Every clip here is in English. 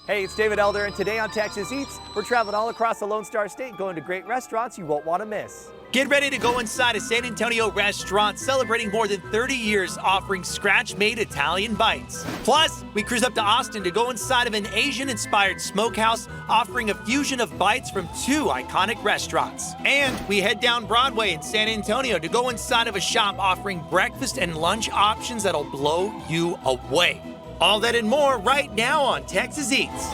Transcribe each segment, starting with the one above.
Hey, it's David Elder, and today on Texas Eats, we're traveling all across the Lone Star State, going to great restaurants you won't want to miss. Get ready to go inside a San Antonio restaurant celebrating more than 30 years offering scratch-made Italian bites. Plus, we cruise up to Austin to go inside of an Asian-inspired smokehouse offering a fusion of bites from 2 iconic restaurants. And we head down Broadway in San Antonio to go inside of a shop offering breakfast and lunch options that'll blow you away. All that and more right now on Texas Eats.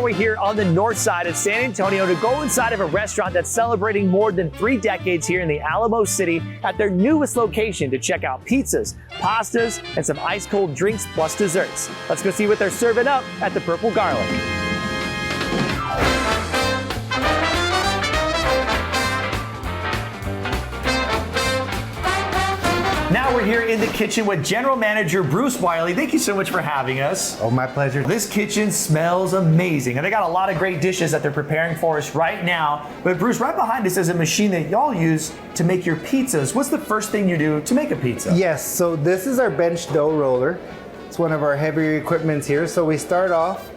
We're here on the north side of San Antonio to go inside of a restaurant that's celebrating more than 3 decades here in the Alamo City at their newest location to check out pizzas, pastas, and some ice cold drinks plus desserts. Let's go see what they're serving up at the Purple Garlic. Now we're here in the kitchen with General Manager Bruce Wiley. Thank you so much for having us. Oh, my pleasure. This kitchen smells amazing, and they got a lot of great dishes that they're preparing for us right now. But Bruce, right behind us is a machine that y'all use to make your pizzas. What's the first thing you do to make a pizza? Yes, so this is our bench dough roller. It's one of our heavier equipments here. So we start off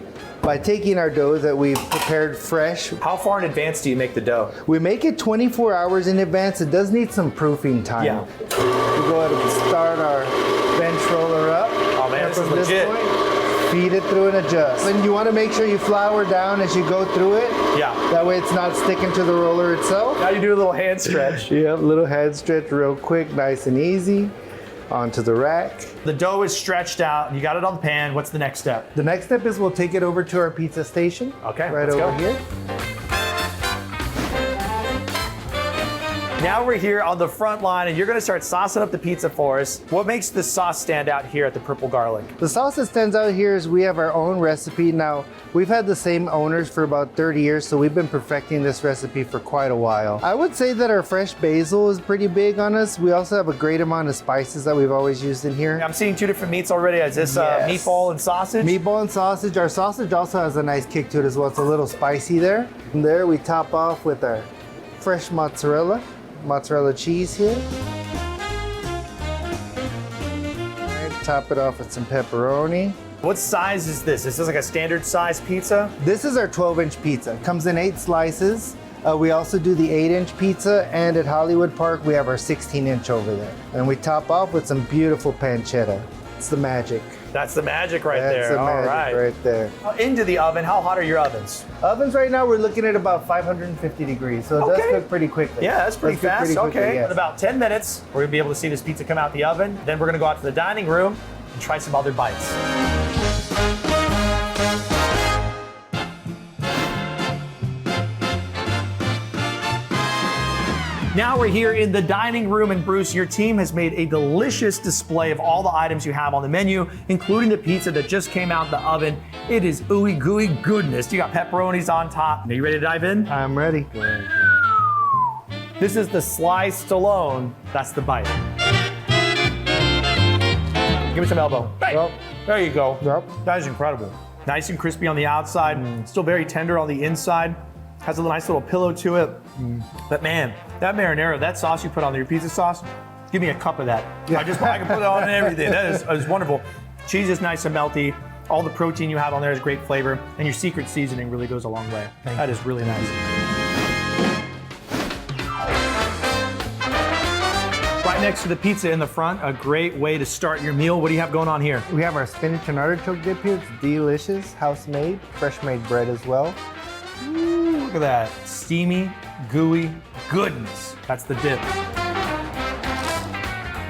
by taking our dough that we've prepared fresh. How far in advance do you make the dough? We make it 24 hours in advance. It does need some proofing time. Yeah. We go ahead and start our bench roller up. Oh man, this is legit. Feed it through and adjust. And you want to make sure you flour down as you go through it. Yeah. That way it's not sticking to the roller itself. Now you do a little hand stretch. Yep, little hand stretch real quick, nice and easy. Onto the rack. The dough is stretched out. You got it on the pan. What's the next step? The next step is we'll take it over to our pizza station. Okay, right let's over go. here. Now we're here on the front line, and you're going to start saucing up the pizza for us. What makes the sauce stand out here at the Purple Garlic? The sauce that stands out here is we have our own recipe. Now, we've had the same owners for about 30 years, so we've been perfecting this recipe for quite a while. I would say that our fresh basil is pretty big on us. We also have a great amount of spices that we've always used in here. I'm seeing 2 different meats already. Is this meatball and sausage? Meatball and sausage. Our sausage also has a nice kick to it as well. It's a little spicy there. And there we top off with our fresh mozzarella cheese here. Right, top it off with some pepperoni. What size is this? Is this like a standard size pizza? This is our 12-inch pizza. It comes in 8 slices. We also do the 8-inch pizza, and at Hollywood Park we have our 16-inch over there. And we top off with some beautiful pancetta. It's the magic. That's the magic right That's there. the All magic right. right there. Into the oven. How hot are your ovens? Ovens right now we're looking at about 550 degrees, so it does cook pretty quickly. Yeah, that's pretty fast. Pretty quickly, Okay. yes. In about 10 minutes, we're gonna be able to see this pizza come out the oven. Then we're gonna go out to the dining room and try some other bites. Now we're here in the dining room, and Bruce, your team has made a delicious display of all the items you have on the menu, including the pizza that just came out the oven. It is ooey gooey goodness. You got pepperonis on top. Are you ready to dive in? I'm ready. This is the sliced alone. That's the bite. Give me some elbow. Bang. Yep. There you go. Yep. That is incredible. Nice and crispy on the outside, still very tender on the inside. Has a nice little pillow to it. But man, that marinara, that sauce you put on your pizza sauce, give me a cup of that. I can put it on everything. That is wonderful. Cheese is nice and melty. All the protein you have on there is great flavor, and your secret seasoning really goes a long way. That is really nice. Right next to the pizza in the front, a great way to start your meal. What do you have going on here? We have our spinach and artichoke dip here. It's delicious, house-made, fresh-made bread as well. Ooh, look at that. Steamy, gooey goodness. That's the dip.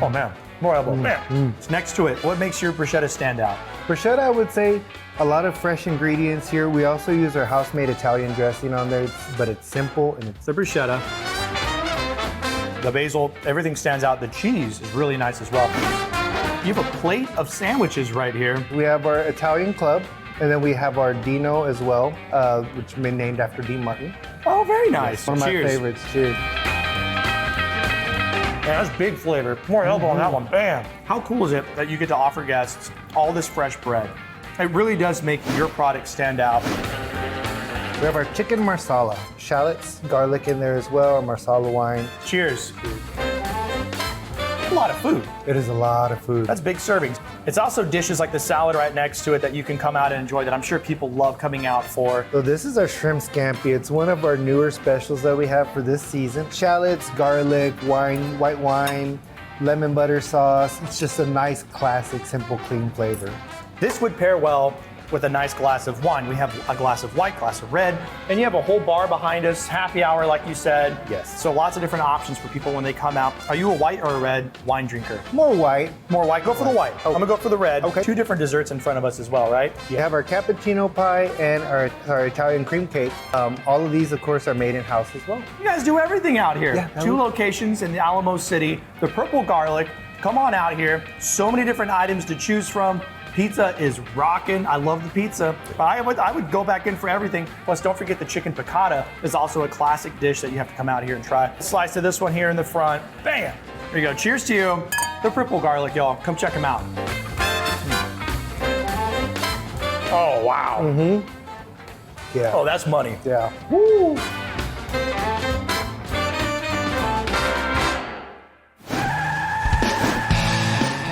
Oh man, more elbow. Man. It's next to it. What makes your bruschetta stand out? Bruschetta, I would say a lot of fresh ingredients here. We also use our house-made Italian dressing on there, but it's simple and it's The bruschetta. The basil, everything stands out. The cheese is really nice as well. You have a plate of sandwiches right here. We have our Italian club, and then we have our Dino as well, which has been named after Dean Martin. Oh, very nice. One of my Cheers. favorites. Cheers. Yeah, that's big flavor. More elbow on that one, bam. How cool is it that you get to offer guests all this fresh bread? It really does make your product stand out. We have our chicken marsala, shallots, garlic in there as well, our marsala wine. Cheers. A lot of food. It is a lot of food. That's big servings. It's also dishes like the salad right next to it that you can come out and enjoy that I'm sure people love coming out for. So this is our shrimp scampi. It's one of our newer specials that we have for this season. Shallots, garlic, wine, white wine, lemon butter sauce. It's just a nice, classic, simple, clean flavor. This would pair well with a nice glass of wine. We have a glass of white, glass of red, and you have a whole bar behind us, happy hour like you said. Yes. So lots of different options for people when they come out. Are you a white or a red wine drinker? More white. More white, go for the white. I'm gonna go for the red. Okay. 2 different desserts in front of us as well, right? We have our cappuccino pie and our Italian cream cake. All of these, of course, are made in-house as well. You guys do everything out here. Yeah, 2 locations in the Alamo City. The Purple Garlic, come on out here. So many different items to choose from. Pizza is rocking. I love the pizza. But I would go back in for everything. Plus, don't forget the chicken piccata is also a classic dish that you have to come out here and try. Slice of this one here in the front. Bam! There you go. Cheers to you. The Purple Garlic, y'all. Come check them out. Oh, wow. Mm-hmm. Yeah. Oh, that's money. Yeah. Woo!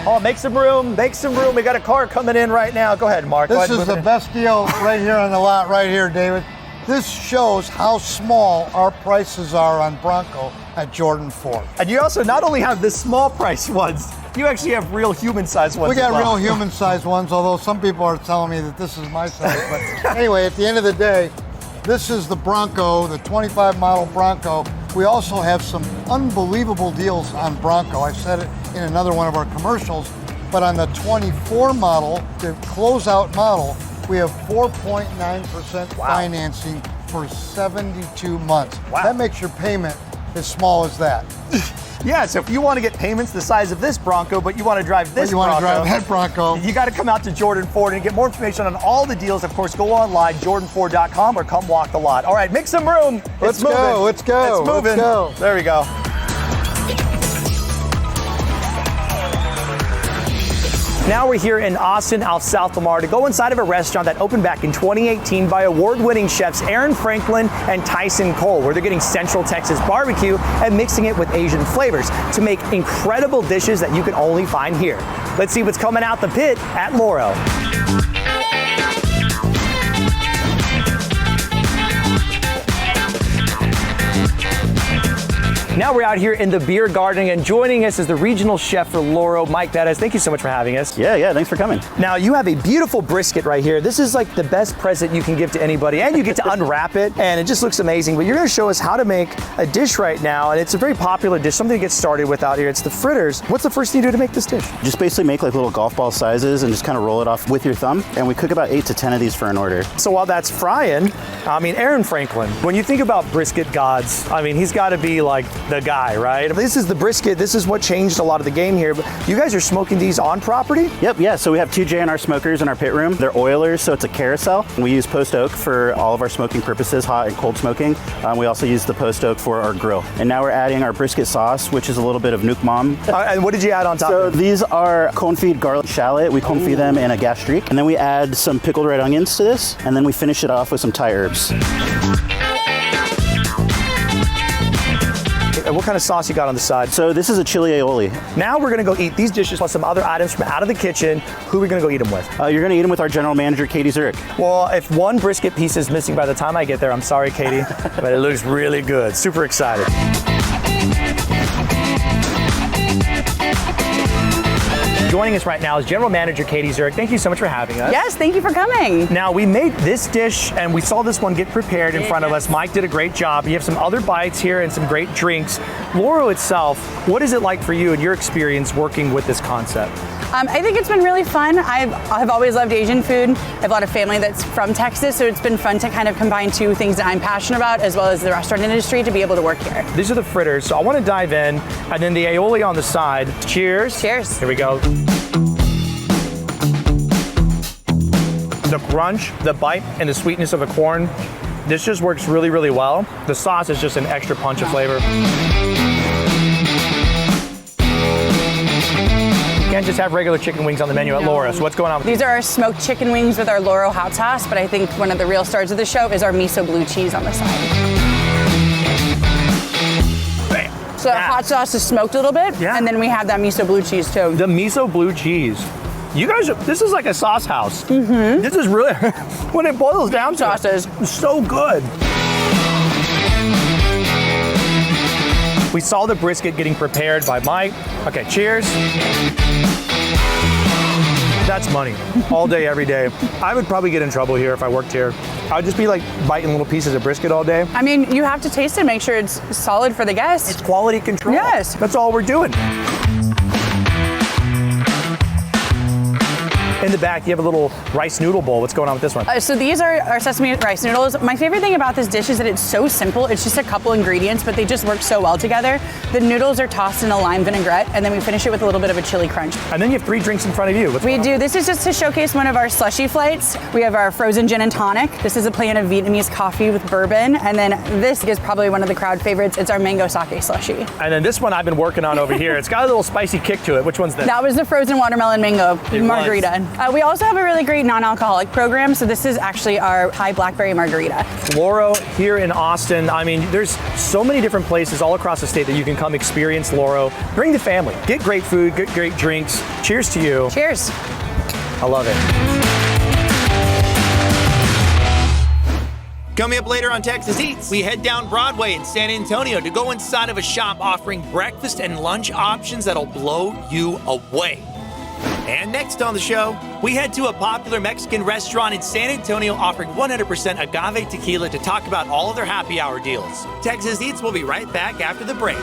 Oh, make some room, make some room. We got a car coming in right now. Go ahead, Mark. This is the best deal right here on the lot right here, David. This shows how small our prices are on Bronco at Jordan Ford. And you also not only have the small price ones, you actually have real human-sized ones. We got as well. real human-sized ones, although some people are telling me that this is my size. But anyway, at the end of the day, this is the Bronco, the 25 model Bronco. We also have some unbelievable deals on Bronco. I said it in another one of our commercials, but on the 24 model, the closeout model, we have 4.9% financing for 72 months. Wow. That makes your payment as small as that. Yeah, so if you want to get payments the size of this Bronco, but you want to drive this You want to Bronco, drive that Bronco. you got to come out to Jordan Ford and get more information on all the deals. Of course, go online, jordanford.com, or come walk the lot. All right, make some room. Let's It's moving. go, let's go, It's moving. let's go. There we go. Now we're here in Austin, out South Lamar, to go inside of a restaurant that opened back in 2018 by award-winning chefs Aaron Franklin and Tyson Cole, where they're getting Central Texas barbecue and mixing it with Asian flavors to make incredible dishes that you can only find here. Let's see what's coming out the pit at Loro. Now we're out here in the beer garden, and joining us is the regional chef for Loro, Mike Bettis. Thank you so much for having us. Yeah, thanks for coming. Now you have a beautiful brisket right here. This is like the best present you can give to anybody, and you get to unwrap it, and it just looks amazing. But you're gonna show us how to make a dish right now, and it's a very popular dish, something to get started with out here. It's the fritters. What's the first thing you do to make this dish? Just basically make like little golf ball sizes and just kind of roll it off with your thumb. And we cook about 8 to 10 of these for an order. So while that's frying, I mean, Aaron Franklin, when you think about brisket gods, I mean, he's gotta be like the guy, right? This is the brisket. This is what changed a lot of the game here. But you guys are smoking these on property? Yep, yeah, so we have 2 J&R smokers in our pit room. They're oilers, so it's a carousel. We use post oak for all of our smoking purposes, hot and cold smoking. We also use the post oak for our grill. And now we're adding our brisket sauce, which is a little bit of Nuke Mom. And what did you add on top So of it? these are confit garlic shallot. We confit them in a gastrique. And then we add some pickled red onions to this. And then we finish it off with some Thai herbs. And what kind of sauce you got on the side? So this is a chili aioli. Now we're gonna go eat these dishes plus some other items from out of the kitchen. Who are we gonna go eat them with? You're gonna eat them with our general manager, Katie Zurich. Well, if one brisket piece is missing by the time I get there, I'm sorry, Katie, but it looks really good. Super excited. Joining us right now is General Manager Katie Zurich. Thank you so much for having us. Yes, thank you for coming. Now, we made this dish and we saw this one get prepared in front of us. Mike did a great job. You have some other bites here and some great drinks. Loro itself, what is it like for you and your experience working with this concept? I think it's been really fun. I've always loved Asian food. I have a lot of family that's from Texas, so it's been fun to kind of combine 2 things that I'm passionate about, as well as the restaurant industry, to be able to work here. These are the fritters, so I want to dive in, and then the aioli on the side. Cheers. Cheers. Here we go. The crunch, the bite, and the sweetness of the corn, this just works really, really well. The sauce is just an extra punch of flavor. can't just have regular chicken wings on the menu at Laura. So what's going on? These are our smoked chicken wings with our Loro hot sauce, but I think one of the real stars of the show is our miso blue cheese on the side. Bam. So the hot sauce is smoked a little bit, Yeah. and then we have that miso blue cheese too. The miso blue cheese. You guys, this is like a sauce house. Mm-hmm. This is really, when it boils down to Sauces. it's so good. We saw the brisket getting prepared by Mike. Okay, cheers. That's money, all day, every day. I would probably get in trouble here if I worked here. I'd just be like biting little pieces of brisket all day. I mean, you have to taste it, make sure it's solid for the guests. It's quality control. Yes. That's all we're doing. In the back, you have a little rice noodle bowl. What's going on with this one? So these are our sesame rice noodles. My favorite thing about this dish is that it's so simple. It's just a couple ingredients, but they just work so well together. The noodles are tossed in a lime vinaigrette, and then we finish it with a little bit of a chili crunch. And then you have 3 drinks in front of you. We do. This is just to showcase one of our slushy flights. We have our frozen gin and tonic. This is a plan of Vietnamese coffee with bourbon. And then this is probably one of the crowd favorites. It's our mango sake slushy. And then this one I've been working on over here. It's got a little spicy kick to it. Which one's this? That was the frozen watermelon mango It margarita. We also have a really great non-alcoholic program. So this is actually our Thai blackberry margarita. Loro here in Austin. I mean, there's so many different places all across the state that you can come experience Loro. Bring the family. Get great food, get great drinks. Cheers to you. Cheers. I love it. Coming up later on Texas Eats, we head down Broadway in San Antonio to go inside of a shop offering breakfast and lunch options that'll blow you away. And next on the show, we head to a popular Mexican restaurant in San Antonio offering 100% agave tequila to talk about all of their happy hour deals. Texas Eats will be right back after the break.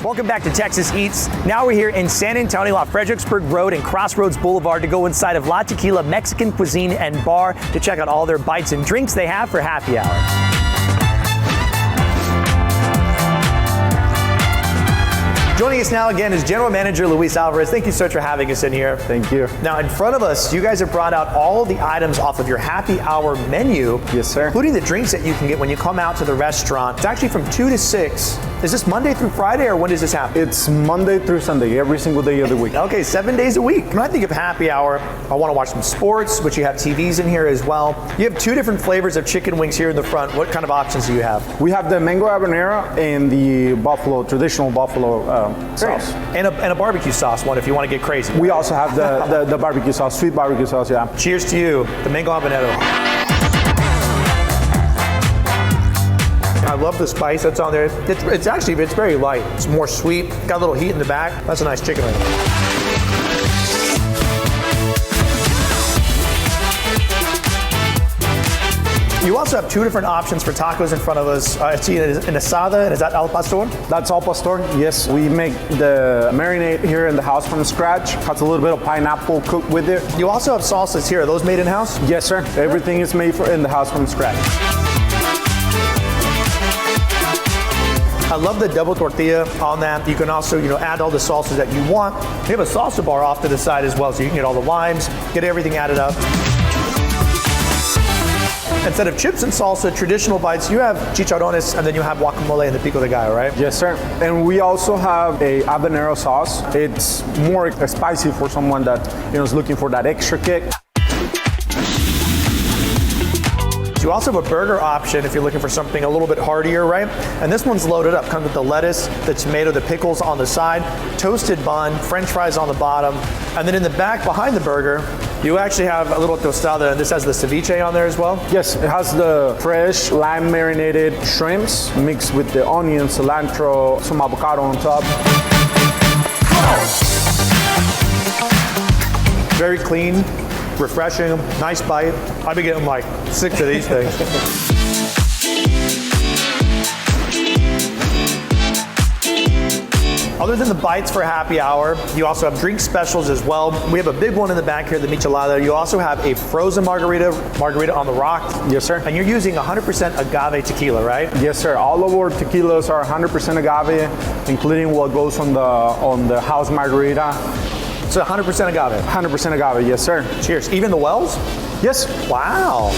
Welcome back to Texas Eats. Now we're here in San Antonio off Fredericksburg Road and Crossroads Boulevard to go inside of La Tequila Mexican Cuisine and Bar to check out all their bites and drinks they have for happy hour. Joining us now again is General Manager Luis Alvarez. Thank you so much for having us in here. Thank you. Now in front of us, you guys have brought out all the items off of your happy hour menu. Yes, sir. Including the drinks that you can get when you come out to the restaurant. It's actually from 2 to 6. Is this Monday through Friday or when does this happen? It's Monday through Sunday, every single day of the week. Okay, 7 days a week. When I think of happy hour, I want to watch some sports, which you have TVs in here as well. You have 2 different flavors of chicken wings here in the front. What kind of options do you have? We have the mango habanero and the traditional buffalo sauce. And a barbecue sauce one if you want to get crazy. We also have the barbecue sauce, sweet barbecue sauce, yeah. Cheers to you, the mango habanero. I love the spice that's on there. It's very light. It's more sweet. Got a little heat in the back. That's a nice chicken wing. You also have 2 different options for tacos in front of us. I see an asada, and is that al pastor? That's al pastor, yes. We make the marinade here in the house from scratch. Cuts a little bit of pineapple cooked with it. You also have salsas here. Are those made in-house? Yes, sir. Everything is made in the house from scratch. I love the double tortilla on that. You can also, add all the salsas that you want. We have a salsa bar off to the side as well, so you can get all the limes, get everything added up. Instead of chips and salsa, traditional bites, you have chicharrones and then you have guacamole and the pico de gallo, right? Yes, sir. And we also have a habanero sauce. It's more spicy for someone that is looking for that extra kick. You also have a burger option if you're looking for something a little bit heartier, right? And this one's loaded up. Comes with the lettuce, the tomato, the pickles on the side, toasted bun, french fries on the bottom. And then in the back behind the burger, you actually have a little tostada, and this has the ceviche on there as well? Yes, it has the fresh lime marinated shrimps mixed with the onion, cilantro, some avocado on top. Very clean, refreshing, nice bite. I've been getting like 6 of these things. Other than the bites for happy hour, you also have drink specials as well. We have a big one in the back here, the michelada. You also have a frozen margarita on the rock. Yes, sir. And you're using 100% agave tequila, right? Yes, sir. All of our tequilas are 100% agave, including what goes on the house margarita. It's 100% agave. 100% agave, yes, sir. Cheers. Even the wells? Yes. Wow.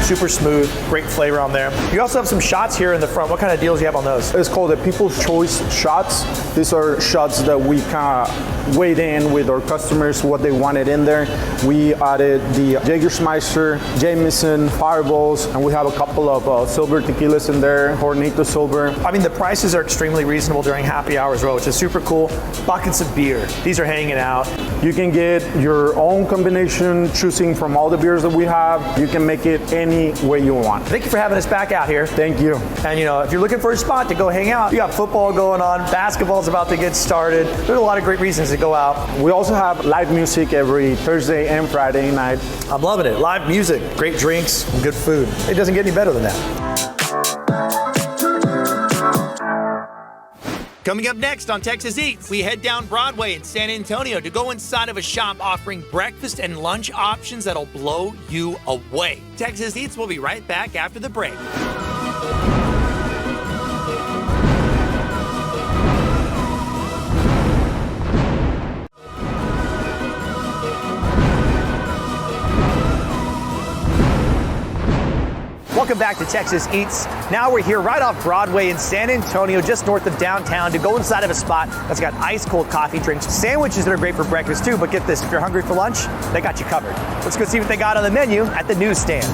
Super smooth, great flavor on there. You also have some shots here in the front. What kind of deals do you have on those? It's called the People's Choice shots. These are shots that we kind of weighed in with our customers, what they wanted in there. We added the Jägermeister, Jameson, Fireballs, and we have a couple of silver tequilas in there, Hornito Silver. I mean, the prices are extremely reasonable during happy hour as well, which is super cool. Buckets of beer. These are hanging out. You can get your own combination, choosing from all the beers that we have. You can make it any way you want. Thank you for having us back out here. Thank you. And you know, if you're looking for a spot to go hang out, you got football going on, basketball's about to get started. There's a lot of great reasons to go out. We also have live music every Thursday and Friday night. I'm loving it. Live music, great drinks, and good food. It doesn't get any better than that. Coming up next on Texas Eats, we head down Broadway in San Antonio to go inside of a shop offering breakfast and lunch options that'll blow you away. Texas Eats will be right back after the break. Welcome back to Texas Eats. Now we're here right off Broadway in San Antonio, just north of downtown, to go inside of a spot that's got ice cold coffee drinks, sandwiches that are great for breakfast too, but get this, if you're hungry for lunch, they got you covered. Let's go see what they got on the menu at the Newstand.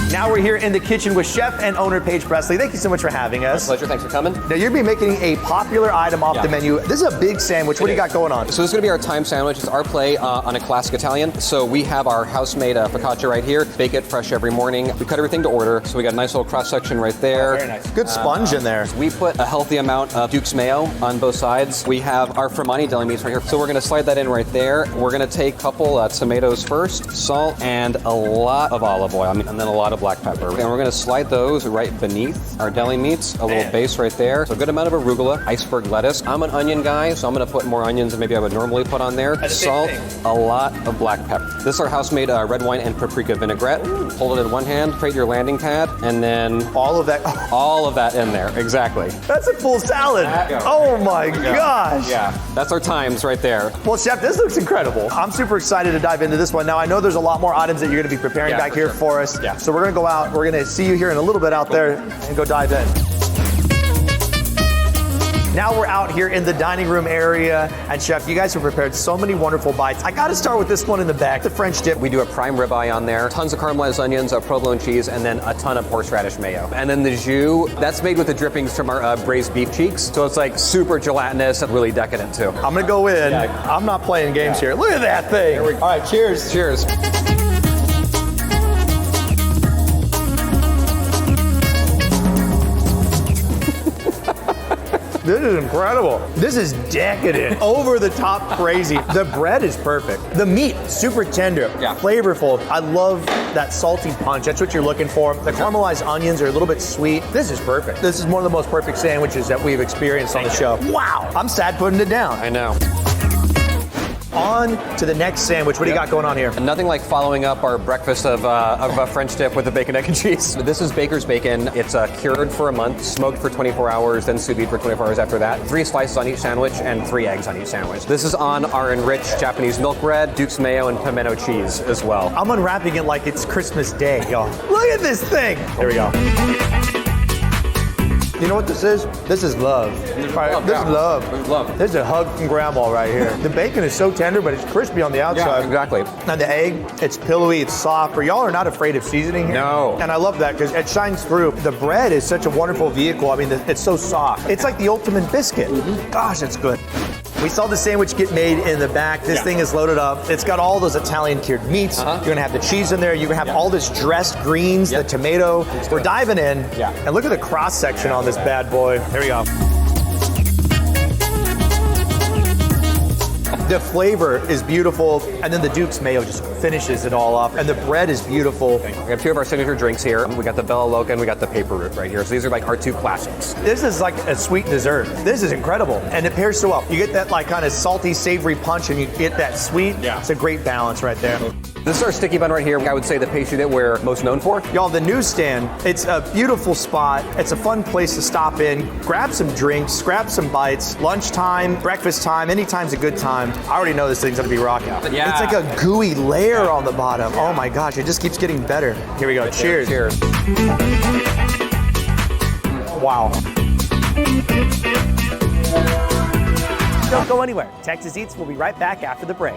Now we're here in the kitchen with chef and owner Paige Presley. Thank you so much for having us. My pleasure, thanks for coming. Now you're going to be making a popular item off the menu. This is a big sandwich. What do you got going on? So this is going to be our thyme sandwich. It's our play on a classic Italian. So we have our house-made focaccia right here. Bake it fresh every morning. We cut everything to order. So we got a nice little cross-section right there. Very nice. Good sponge in there. We put a healthy amount of Duke's mayo on both sides. We have our Formani deli meats right here. So we're going to slide that in right there. We're going to take a couple tomatoes first, salt, and a lot of olive oil, and then a lot of black pepper. And we're going to slide those right beneath our deli meats, a little base right there. So a good amount of arugula, iceberg lettuce. I'm an onion guy, so I'm going to put more onions than maybe I would normally put on there. Salt, a lot of black pepper. This is our house-made red wine and paprika vinaigrette. Hold it in one hand, create your landing pad, and then all of that. All of that in there, exactly. That's a full salad. Oh my gosh. Yeah, that's our times right there. Well, chef, this looks incredible. I'm super excited to dive into this one. Now, I know there's a lot more items that you're going to be preparing back here for us. Yeah. So we're going to go out. We're going to see you here in a little bit out there and go dive in. Now we're out here in the dining room area, and chef, you guys have prepared so many wonderful bites. I got to start with this one in the back, the French dip. We do a prime ribeye on there, tons of caramelized onions, provolone cheese, and then a ton of horseradish mayo. And then the jus, that's made with the drippings from our braised beef cheeks. So it's like super gelatinous and really decadent too. I'm gonna go in. I'm not playing games here. Look at that thing. All right, cheers. Cheers. This is incredible. This is decadent. Over the top crazy. The bread is perfect. The meat, super tender, flavorful. I love that salty punch. That's what you're looking for. The caramelized onions are a little bit sweet. This is perfect. This is one of the most perfect sandwiches that we've experienced on the show. Wow. I'm sad putting it down. I know. On to the next sandwich. What do you got going on here? Nothing like following up our breakfast of a French dip with the bacon, egg, and cheese. This is Baker's bacon. It's cured for a month, smoked for 24 hours, then sous vide for 24 hours after that. 3 slices on each sandwich and 3 eggs on each sandwich. This is on our enriched Japanese milk bread, Duke's mayo, and pimento cheese as well. I'm unwrapping it like it's Christmas Day, y'all. Look at this thing. There we go. You know what this is? This is love. This is love. This is a hug from grandma right here. The bacon is so tender, but it's crispy on the outside. Yeah, exactly. And the egg, it's pillowy, it's soft. But y'all are not afraid of seasoning here. No. And I love that because it shines through. The bread is such a wonderful vehicle. I mean, it's so soft. It's like the ultimate biscuit. Gosh, it's good. We saw the sandwich get made in the back. This thing is loaded up. It's got all those Italian cured meats. You're gonna have the cheese in there. You're gonna have all this dressed greens, the tomato. We're diving in. And look at the cross section on this bad boy. Here we go. The flavor is beautiful, and then the Duke's mayo just finishes it all off, and the bread is beautiful. We have two of our signature drinks here. We got the Bella Loca and we got the Paper Root right here. So these are like our two classics. This is like a sweet dessert. This is incredible, and it pairs so well. You get that like kind of salty, savory punch, and you get that sweet. Yeah. It's a great balance right there. This is our sticky bun right here. I would say the pastry that we're most known for. Y'all, the Newstand, it's a beautiful spot. It's a fun place to stop in, grab some drinks, grab some bites, lunchtime, breakfast time, anytime's a good time. I already know this thing's gonna be rocking. Yeah. It's like a gooey layer on the bottom. Oh my gosh, it just keeps getting better. Here we go, cheers. Cheers. Wow. Don't go anywhere. Texas Eats will be right back after the break.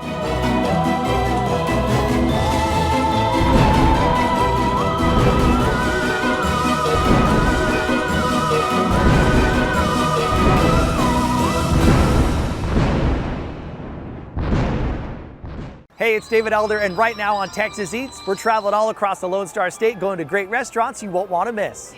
Hey, it's David Elder, and right now on Texas Eats, we're traveling all across the Lone Star State, going to great restaurants you won't want to miss.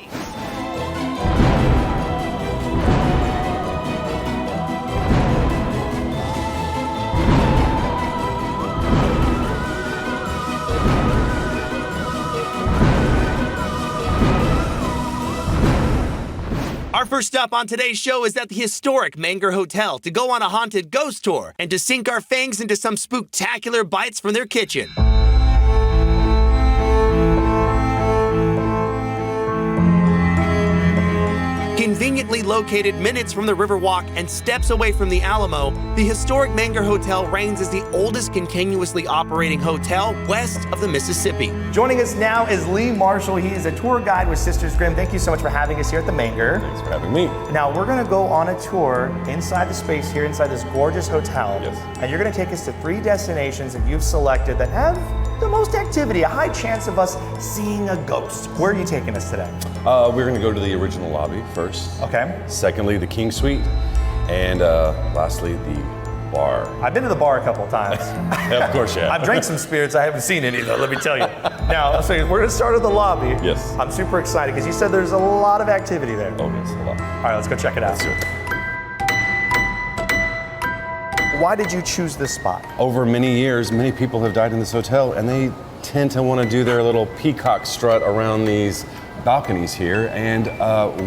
Our first stop on today's show is at the historic Menger Hotel to go on a haunted ghost tour and to sink our fangs into some spooktacular bites from their kitchen. Conveniently located minutes from the Riverwalk and steps away from the Alamo, the historic Menger Hotel reigns as the oldest continuously operating hotel west of the Mississippi. Joining us now is Lee Marshall. He is a tour guide with Sisters Grimm. Thank you so much for having us here at the Menger. Thanks for having me. Now, we're gonna go on a tour inside the space here, inside this gorgeous hotel. Yes. And you're gonna take us to 3 destinations that you've selected that have the most activity, a high chance of us seeing a ghost. Where are you taking us today? We're going to go to the original lobby first. Okay. Secondly, the King Suite. And lastly, the bar. I've been to the bar a couple of times. Yeah, of course, yeah. I've drank some spirits. I haven't seen any though, let me tell you. Now, so we're gonna start at the lobby. Yes. I'm super excited because you said there's a lot of activity there. Oh, yes, a lot. All right, let's go check it out. Let's do it. Why did you choose this spot? Over many years, many people have died in this hotel, and they tend to want to do their little peacock strut around these balconies here, and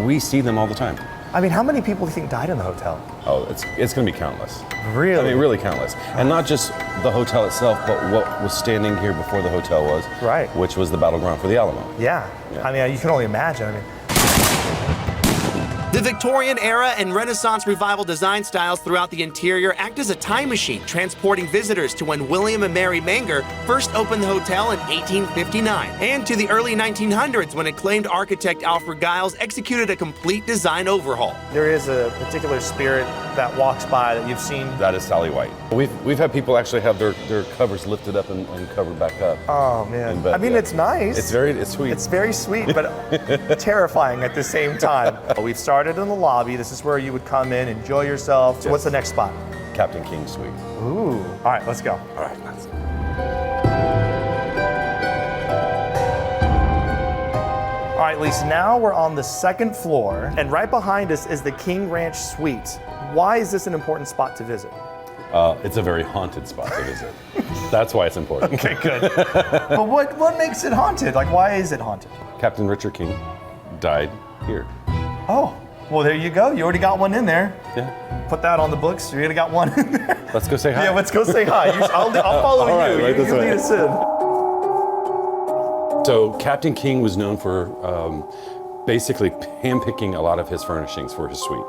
we see them all the time. I mean, how many people do you think died in the hotel? Oh, it's going to be countless. Really? I mean, really countless. And not just the hotel itself, but what was standing here before the hotel was. Right. Which was the battleground for the Alamo. Yeah. I mean, you can only imagine. I mean, The Victorian era and Renaissance revival design styles throughout the interior act as a time machine, transporting visitors to when William and Mary Menger first opened the hotel in 1859, and to the early 1900s when acclaimed architect Alfred Giles executed a complete design overhaul. there is a particular spirit that walks by that you've seen. That is Sally White. We've had people actually have their covers lifted up and covered back up. Oh man. But, I mean, yeah. it's nice. It's sweet. It's very sweet, but terrifying at the same time. We've started in the lobby. This is where you would come in, enjoy yourself. So what's the next spot? Captain King Suite. Ooh. All right, let's go. All right, let's go. All right, Lisa, now we're on the 2nd floor, and right behind us is the King Ranch Suite. Why is this an important spot to visit? It's a very haunted spot to visit. That's why it's important. Okay, good. But what makes it haunted? Like, why is it haunted? Captain Richard King died here. Oh, well, there you go. You already got one in there. Yeah. Put that on the books. You already got one in there. Let's go say hi. Yeah, let's go say hi. I'll follow All right, you. right You this way. lead us in. So Captain King was known for basically handpicking a lot of his furnishings for his suite.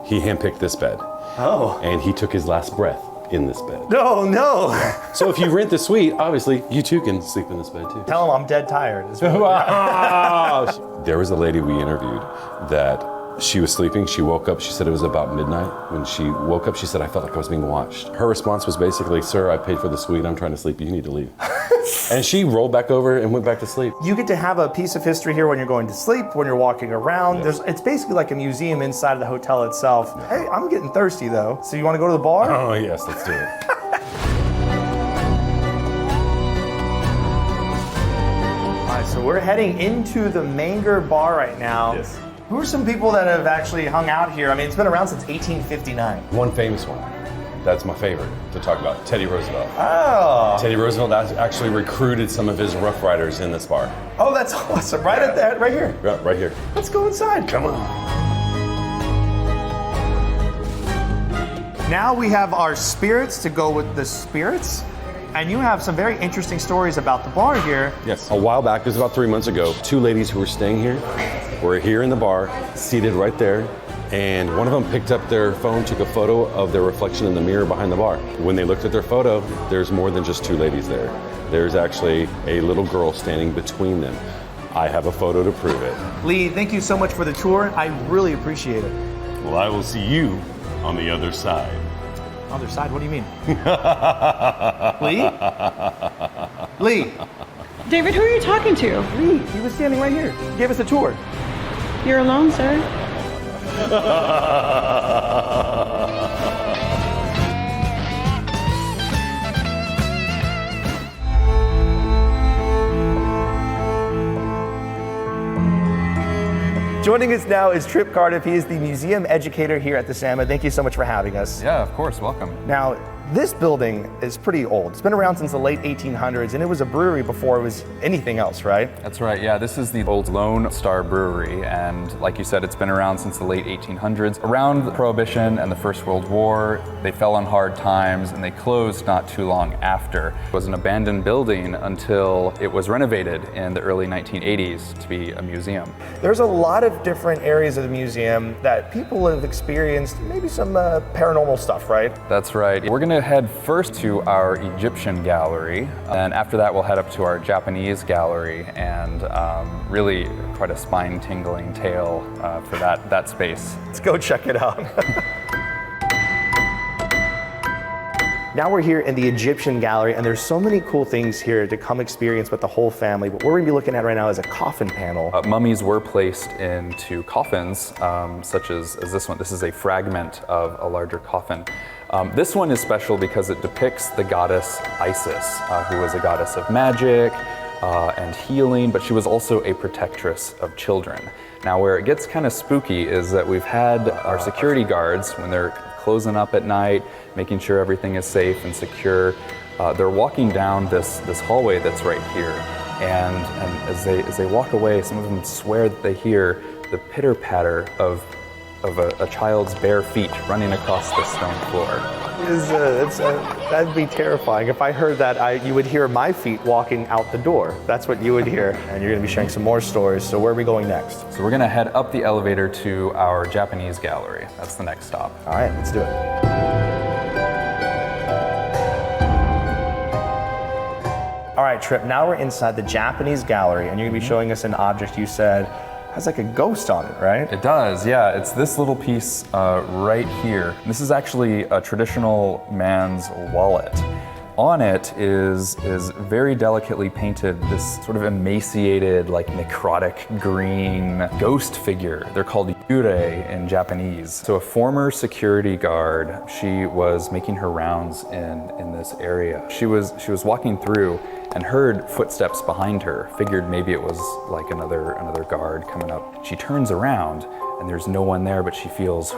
He handpicked this bed. Oh. And he took his last breath in this bed. No. So if you rent the suite, obviously you too can sleep in this bed too. Tell him I'm dead tired. There was a lady we interviewed that she was sleeping. She woke up. She said it was about midnight. When she woke up, she said, I felt like I was being watched. Her response was basically, sir, I paid for the suite. I'm trying to sleep. You need to leave. And she rolled back over and went back to sleep. You get to have a piece of history here when you're going to sleep, when you're walking around. Yes. It's basically like a museum inside of the hotel itself. Hey, I'm getting thirsty though. So you want to go to the bar? Oh, yes, let's do it. All right, so we're heading into the Menger bar right now. Yes. Who are some people that have actually hung out here? I mean, it's been around since 1859. One famous one, That's my favorite to talk about, Teddy Roosevelt. Oh. Teddy Roosevelt actually recruited some of his Rough Riders in this bar. Oh, that's awesome. Right at that, right here. Yeah, right here. Let's go inside. Come on. Now we have our spirits to go with the spirits. And you have some very interesting stories about the bar here. Yes. A while back, it was about 3 months ago, 2 ladies who were staying here were here in the bar, seated right there. And one of them picked up their phone, took a photo of their reflection in the mirror behind the bar. When they looked at their photo, there's more than just 2 ladies there. There's actually a little girl standing between them. I have a photo to prove it. Lee, thank you so much for the tour. I really appreciate it. Well, I will see you on the other side. Other side? What do you mean? Lee? Lee? David, who are you talking to? Lee, he was standing right here. He gave us a tour. You're alone, sir. Joining us now is Trip Cardiff. He is the museum educator here at the SAMA. Thank you so much for having us. Yeah, of course, welcome. Now, this building is pretty old. It's been around since the late 1800s, and it was a brewery before it was anything else, right? That's right, yeah. This is the old Lone Star Brewery, and like you said, it's been around since the late 1800s. Around Prohibition and the First World War, they fell on hard times, and they closed not too long after. It was an abandoned building until it was renovated in the early 1980s to be a museum. There's a lot of different areas of the museum that people have experienced maybe some paranormal stuff, right? That's right. We're gonna head first to our Egyptian gallery, and after that we'll head up to our Japanese gallery, and really quite a spine-tingling tale for that space. Let's go check it out. Now we're here in the Egyptian gallery, and there's so many cool things here to come experience with the whole family. But what we're gonna be looking at right now is a coffin panel. Mummies were placed into coffins, such as this one. This is a fragment of a larger coffin. This one is special because it depicts the goddess Isis, who was a goddess of magic and healing, but she was also a protectress of children. Now, where it gets kind of spooky is that we've had our security guards, when they're closing up at night, making sure everything is safe and secure, they're walking down this hallway that's right here. And as they walk away, some of them swear that they hear the pitter-patter of a child's bare feet running across the stone floor. That'd be terrifying. If I heard that, you would hear my feet walking out the door. That's what you would hear. And you're gonna be sharing some more stories. So where are we going next? So we're gonna head up the elevator to our Japanese gallery. That's the next stop. All right, let's do it. All right, Trip, now we're inside the Japanese gallery, and you're gonna be showing us an object you said has like a ghost on it, right? It does, yeah. It's this little piece right here. This is actually a traditional man's wallet. On it is very delicately painted this sort of emaciated, like necrotic green ghost figure. They're called yurei in Japanese. So a former security guard, she was making her rounds in this area. She was walking through and heard footsteps behind her, figured maybe it was like another guard coming up. She turns around and there's no one there, but she feels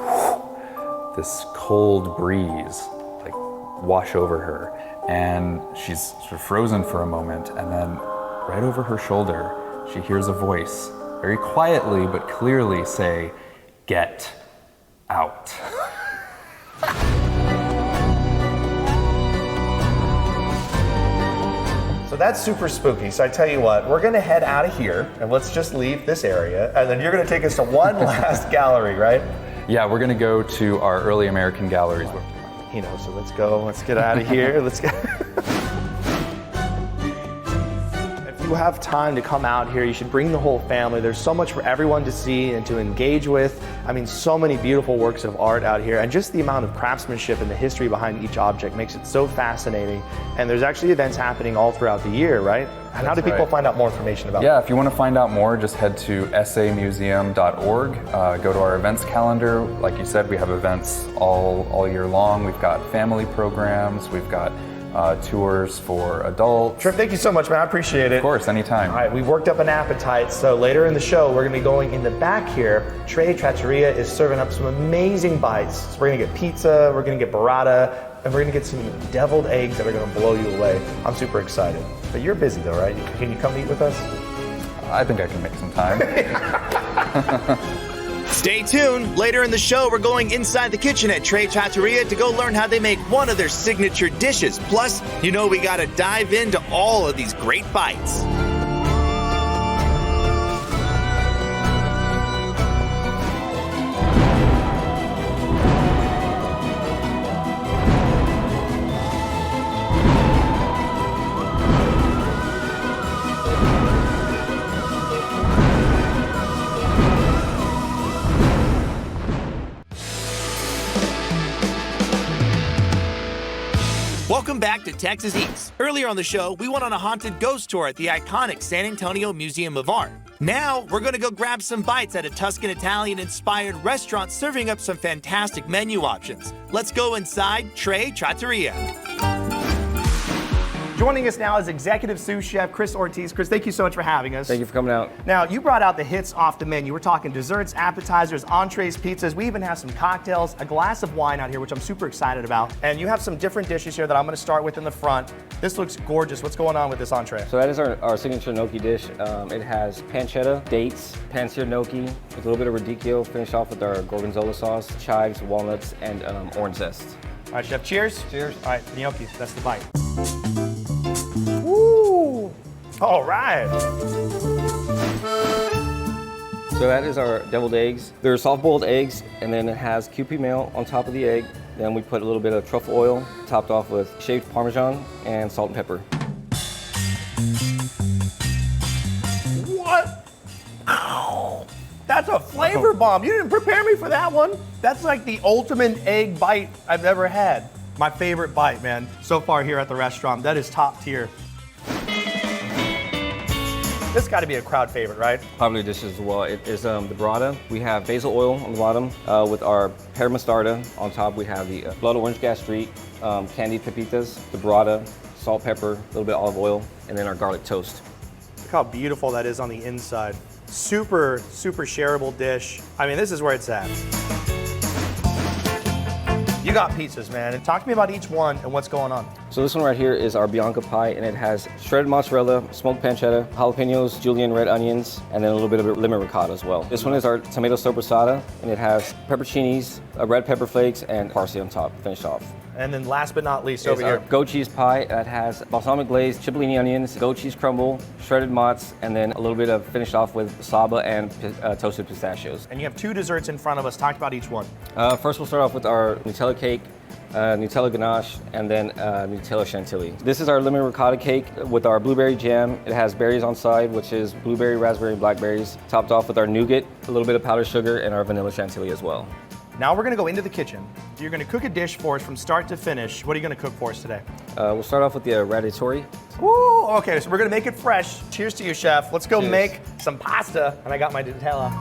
this cold breeze like wash over her. And she's sort of frozen for a moment, and then right over her shoulder, she hears a voice, very quietly but clearly say, "Get out." So that's super spooky. So I tell you what, we're gonna head out of here, and let's just leave this area, and then you're gonna take us to one last gallery, right? Yeah, we're gonna go to our early American galleries. You know, so let's go, let's get out of here, let's go. If you have time to come out here, you should bring the whole family. There's so much for everyone to see and to engage with. I mean, so many beautiful works of art out here, and just the amount of craftsmanship and the history behind each object makes it so fascinating. And there's actually events happening all throughout the year, right? And how do people find out more information about Yeah, if you want to find out more, just head to samuseum.org. Go to our events calendar. Like you said, we have events all year long. We've got family programs. We've got tours for adults. Trip, thank you so much, man. I appreciate it. Of course, anytime. All right, we've worked up an appetite, so later in the show, we're gonna be going in the back here. Tre Trattoria is serving up some amazing bites. So we're gonna get pizza, we're gonna get burrata, and we're gonna get some deviled eggs that are gonna blow you away. I'm super excited. But you're busy though, right? Can you come eat with us? I think I can make some time. Stay tuned. Later in the show, we're going inside the kitchen at Tre Trattoria to go learn how they make one of their signature dishes. Plus, you know we gotta dive into all of these great bites. Welcome back to Texas Eats. Earlier on the show, we went on a haunted ghost tour at the iconic San Antonio Museum of Art. Now, we're gonna go grab some bites at a Tuscan Italian-inspired restaurant serving up some fantastic menu options. Let's go inside Tre Trattoria. Joining us now is Executive Sous Chef Chris Ortiz. Chris, thank you so much for having us. Thank you for coming out. Now, you brought out the hits off the menu. We're talking desserts, appetizers, entrees, pizzas. We even have some cocktails, a glass of wine out here, which I'm super excited about. And you have some different dishes here that I'm gonna start with in the front. This looks gorgeous. What's going on with this entree? So that is our signature gnocchi dish. It has pancetta, dates, pan-seared gnocchi, with a little bit of radicchio, finished off with our gorgonzola sauce, chives, walnuts, and orange zest. All right, Chef, cheers. Cheers. All right, gnocchi, that's the bite. Woo! All right. So that is our deviled eggs. They're soft-boiled eggs, and then it has Kewpie meal on top of the egg. Then we put a little bit of truffle oil, topped off with shaved Parmesan and salt and pepper. What? Ow! That's a flavor bomb. You didn't prepare me for that one. That's like the ultimate egg bite I've ever had. My favorite bite, man, so far here at the restaurant. That is top tier. This got to be a crowd favorite, right? Popular dishes as well. It is the burrata. We have basil oil on the bottom with our pear mostarda. On top, we have the blood orange gastrique, candied pepitas, the burrata, salt, pepper, a little bit of olive oil, and then our garlic toast. Look how beautiful that is on the inside. Super, super shareable dish. I mean, this is where it's at. You got pizzas, man. And talk to me about each one and what's going on. So this one right here is our Bianca pie, and it has shredded mozzarella, smoked pancetta, jalapenos, julienne red onions, and then a little bit of lemon ricotta as well. This one is our tomato sopressata, and it has pepperoncinis, red pepper flakes, and parsley on top, finished off. And then last but not least, Is over our here. goat cheese pie that has balsamic glazed cipollini onions, goat cheese crumble, shredded mozz, and then a little bit of finished off with saba and toasted pistachios. And you have two desserts in front of us. Talk about each one. First, we'll start off with our Nutella cake, Nutella ganache, and then Nutella chantilly. This is our lemon ricotta cake with our blueberry jam. It has berries on side, which is blueberry, raspberry, and blackberries, topped off with our nougat, a little bit of powdered sugar, and our vanilla chantilly as well. Now we're gonna go into the kitchen. You're gonna cook a dish for us from start to finish. What are you gonna cook for us today? We'll start off with the ratatouille. Ooh, okay, so we're gonna make it fresh. Cheers to you, chef. Let's go Cheers. make some pasta. And I got my Nutella.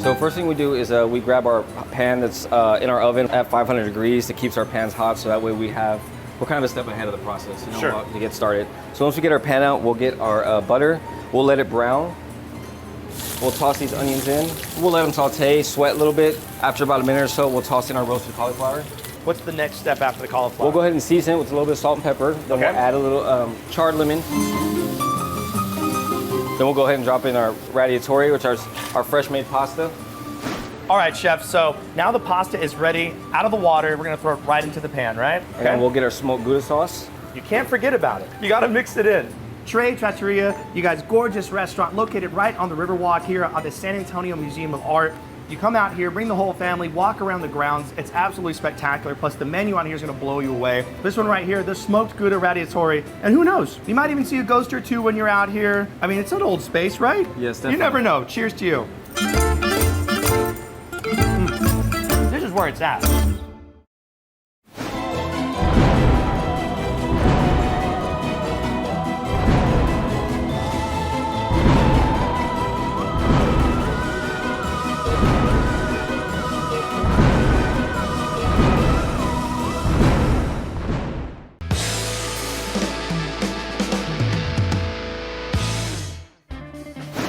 So first thing we do is we grab our pan that's in our oven at 500 degrees. It keeps our pans hot, so that way we're kind of a step ahead of the process, Sure. to get started. So once we get our pan out, we'll get our butter. We'll let it brown. We'll toss these onions in. We'll let them saute, sweat a little bit. After about a minute or so, we'll toss in our roasted cauliflower. What's the next step after the cauliflower? We'll go ahead and season it with a little bit of salt and pepper. Then Okay. we'll add a little charred lemon. Then we'll go ahead and drop in our ratatouille, which is our fresh made pasta. All right, chef, so now the pasta is ready out of the water. We're gonna throw it right into the pan, right? And then we'll get our smoked Gouda sauce. You can't forget about it. You gotta mix it in. Tre Trattoria, you guys, gorgeous restaurant located right on the Riverwalk here at the San Antonio Museum of Art. You come out here, bring the whole family, walk around the grounds. It's absolutely spectacular. Plus the menu on here is gonna blow you away. This one right here, the smoked Gouda ratatouille. And who knows, you might even see a ghost or two when you're out here. I mean, it's an old space, right? Yes, definitely. You never know. Cheers to you. This is where it's at.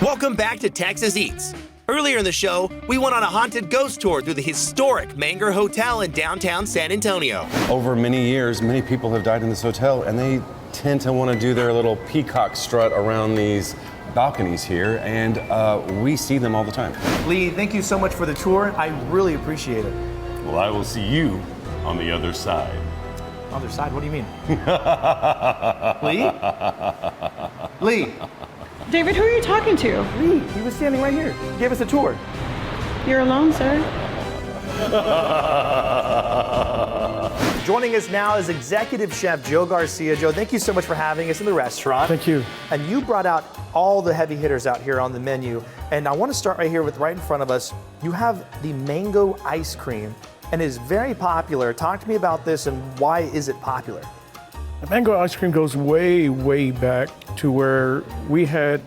Welcome back to Texas Eats. Earlier in the show, we went on a haunted ghost tour through the historic Menger Hotel in downtown San Antonio. Over many years, many people have died in this hotel, and they tend to want to do their little peacock strut around these balconies here, and we see them all the time. Lee, thank you so much for the tour. I really appreciate it. Well, I will see you on the other side. Other side? What do you mean? Lee? Lee? David, who are you talking to? Lee, he was standing right here. He gave us a tour. You're alone, sir. Joining us now is Executive Chef Joe Garcia. Joe, thank you so much for having us in the restaurant. Thank you. And you brought out all the heavy hitters out here on the menu. And I want to start right here with right in front of us. You have the mango ice cream, and it is very popular. Talk to me about this and why is it popular? The mango ice cream goes way, way back to where we had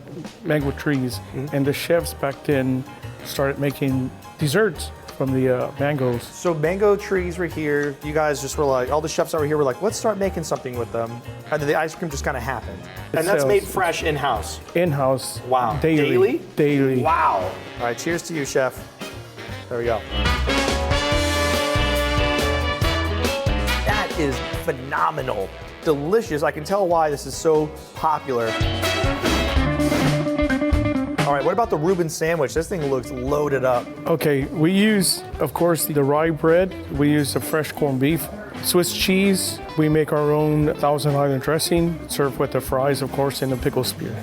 mango trees, and the chefs back then started making desserts from the mangoes. So mango trees were here. You guys just were like, all the chefs over here were like, let's start making something with them. And then the ice cream just kind of happened. And that's made fresh in-house. In-house. Wow. Daily. Daily. Wow. All right, cheers to you, chef. There we go. That is phenomenal. Delicious. I can tell why this is so popular. All right, what about the Reuben sandwich? This thing looks loaded up. Okay, we use, of course, the rye bread. We use the fresh corned beef, Swiss cheese. We make our own Thousand Island dressing, served with the fries, of course, and the pickle spear.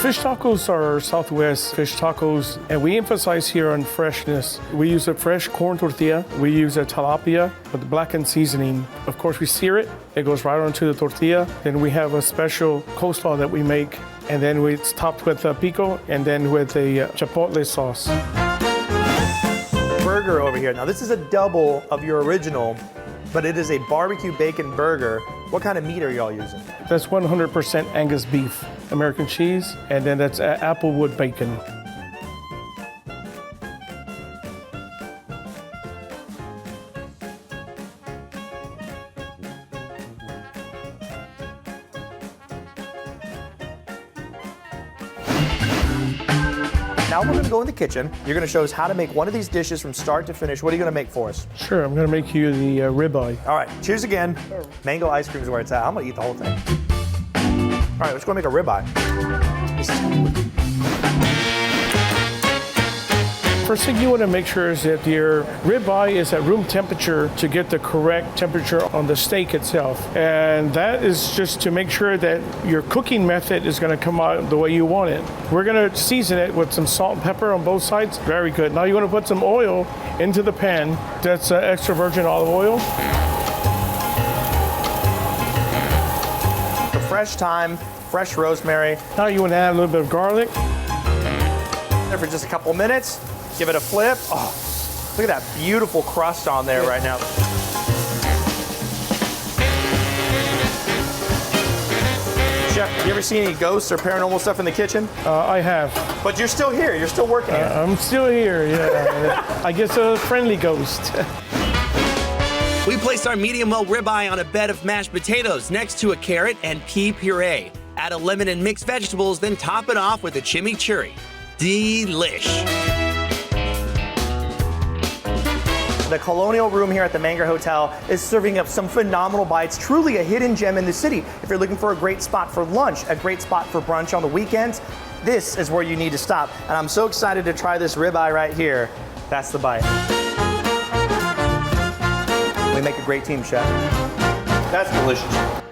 Fish tacos are Southwest fish tacos, and we emphasize here on freshness. We use a fresh corn tortilla. We use a tilapia with blackened seasoning. Of course, we sear it. It goes right onto the tortilla. Then we have a special coleslaw that we make, and then it's topped with pico, and then with a chipotle sauce. Burger over here. Now, this is a double of your original, but it is a barbecue bacon burger. What kind of meat are y'all using? That's 100% Angus beef, American cheese, and then that's applewood bacon. Now we're gonna go in the kitchen. You're gonna show us how to make one of these dishes from start to finish. What are you gonna make for us? Sure, I'm gonna make you the ribeye. All right, cheers again. Mango ice cream is where it's at. I'm gonna eat the whole thing. All right, let's go make a ribeye. First thing you want to make sure is that your ribeye is at room temperature to get the correct temperature on the steak itself. And that is just to make sure that your cooking method is going to come out the way you want it. We're going to season it with some salt and pepper on both sides. Very good. Now you want to put some oil into the pan. That's extra virgin olive oil. The fresh thyme, fresh rosemary. Now you want to add a little bit of garlic. There for just a couple minutes. Give it a flip. Oh, look at that beautiful crust on there right now. Chef, you ever seen any ghosts or paranormal stuff in the kitchen? I have. But you're still here. You're still working here. I'm still here, yeah. I guess a friendly ghost. We placed our medium well ribeye on a bed of mashed potatoes next to a carrot and pea puree. Add a lemon and mixed vegetables, then top it off with a chimichurri. Delish. The Colonial Room here at the Menger Hotel is serving up some phenomenal bites, truly a hidden gem in the city. If you're looking for a great spot for lunch, a great spot for brunch on the weekends, this is where you need to stop. And I'm so excited to try this ribeye right here. That's the bite. We make a great team, chef. That's delicious.